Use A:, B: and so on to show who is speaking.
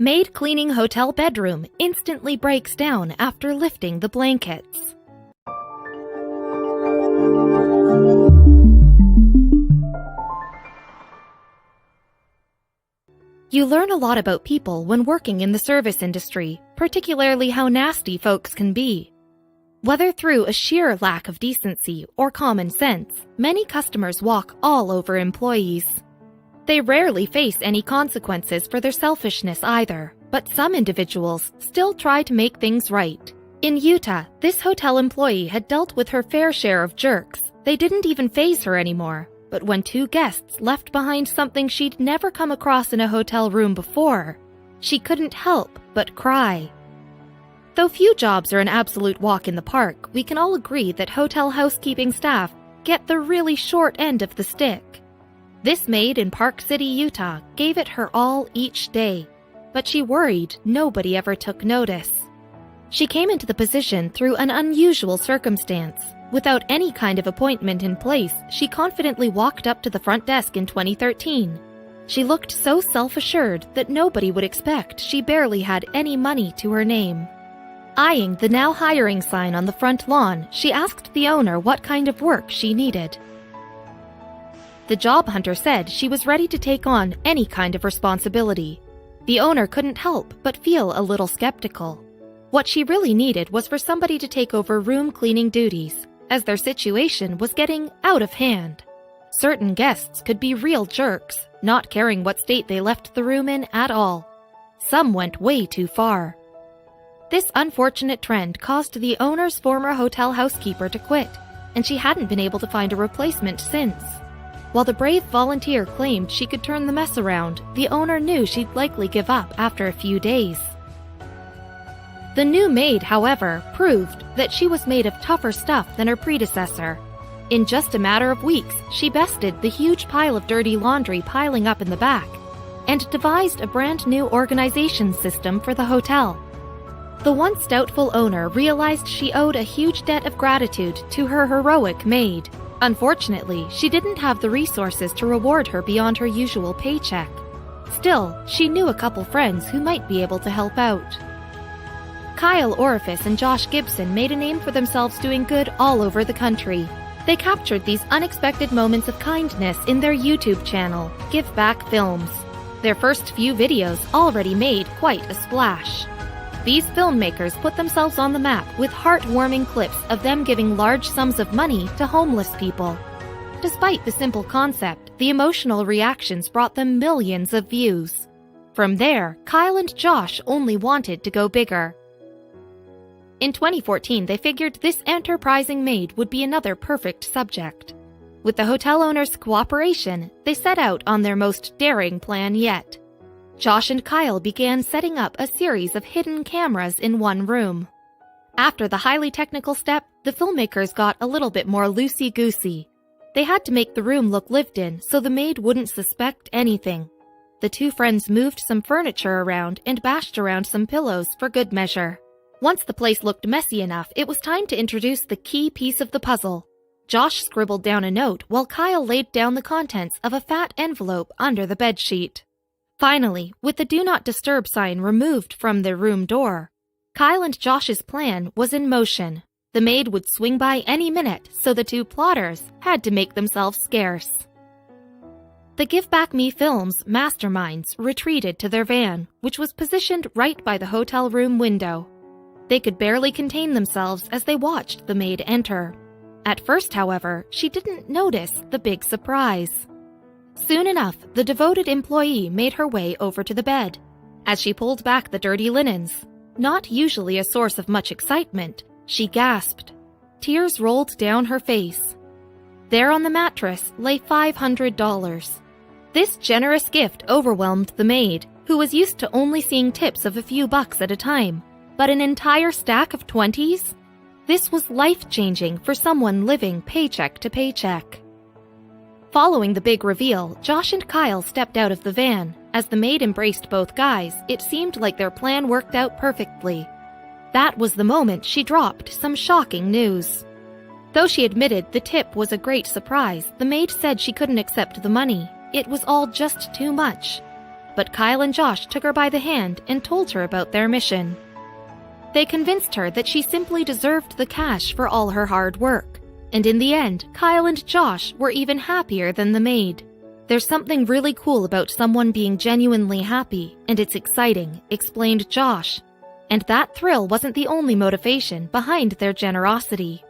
A: Maid cleaning hotel bedroom instantly breaks down after lifting the blankets. You learn a lot about people when working in the service industry, particularly how nasty folks can be. Whether through a sheer lack of decency or common sense, many customers walk all over employees. They rarely face any consequences for their selfishness either, but some individuals still try to make things right. In Utah, this hotel employee had dealt with her fair share of jerks. They didn't even faze her anymore, but when two guests left behind something she'd never come across in a hotel room before, she couldn't help but cry. Though few jobs are an absolute walk in the park, we can all agree that hotel housekeeping staff get the really short end of the stick. This maid in Park City, Utah, gave it her all each day, but she worried nobody ever took notice. She came into the position through an unusual circumstance. Without any kind of appointment in place, she confidently walked up to the front desk in 2013. She looked so self-assured that nobody would expect she barely had any money to her name. Eyeing the now hiring sign on the front lawn, she asked the owner what kind of work she needed. The job hunter said she was ready to take on any kind of responsibility. The owner couldn't help but feel a little skeptical. What she really needed was for somebody to take over room cleaning duties, as their situation was getting out of hand. Certain guests could be real jerks, not caring what state they left the room in at all. Some went way too far. This unfortunate trend caused the owner's former hotel housekeeper to quit, and she hadn't been able to find a replacement since. While the brave volunteer claimed she could turn the mess around, the owner knew she'd likely give up after a few days. The new maid, however, proved that she was made of tougher stuff than her predecessor. In just a matter of weeks, she bested the huge pile of dirty laundry piling up in the back, and devised a brand new organization system for the hotel. The once doubtful owner realized she owed a huge debt of gratitude to her heroic maid. Unfortunately, she didn't have the resources to reward her beyond her usual paycheck. Still, she knew a couple friends who might be able to help out. Kyle Orifice and Josh Gibson made a name for themselves doing good all over the country. They captured these unexpected moments of kindness in their YouTube channel, Give Back Films. Their first few videos already made quite a splash. These filmmakers put themselves on the map with heartwarming clips of them giving large sums of money to homeless people. Despite the simple concept, the emotional reactions brought them millions of views. From there, Kyle and Josh only wanted to go bigger. In 2014, they figured this enterprising maid would be another perfect subject. With the hotel owner's cooperation, they set out on their most daring plan yet. Josh and Kyle began setting up a series of hidden cameras in one room. After the highly technical step, the filmmakers got a little bit more loosey-goosey. They had to make the room look lived in so the maid wouldn't suspect anything. The two friends moved some furniture around and bashed around some pillows for good measure. Once the place looked messy enough, it was time to introduce the key piece of the puzzle. Josh scribbled down a note while Kyle laid down the contents of a fat envelope under the bedsheet. Finally, with the Do Not Disturb sign removed from their room door, Kyle and Josh's plan was in motion. The maid would swing by any minute, so the two plotters had to make themselves scarce. The Give Back Me Films masterminds retreated to their van, which was positioned right by the hotel room window. They could barely contain themselves as they watched the maid enter. At first, however, she didn't notice the big surprise. Soon enough, the devoted employee made her way over to the bed. As she pulled back the dirty linens, not usually a source of much excitement, she gasped. Tears rolled down her face. There on the mattress lay $500. This generous gift overwhelmed the maid, who was used to only seeing tips of a few bucks at a time. But an entire stack of 20s? This was life-changing for someone living paycheck to paycheck. Following the big reveal, Josh and Kyle stepped out of the van. As the maid embraced both guys, it seemed like their plan worked out perfectly. That was the moment she dropped some shocking news. Though she admitted the tip was a great surprise, the maid said she couldn't accept the money. It was all just too much. but Kyle and Josh took her by the hand and told her about their mission. They convinced her that she simply deserved the cash for all her hard work, and in the end, Kyle and Josh were even happier than the maid. "There's something really cool about someone being genuinely happy, and it's exciting," explained Josh. And that thrill wasn't the only motivation behind their generosity.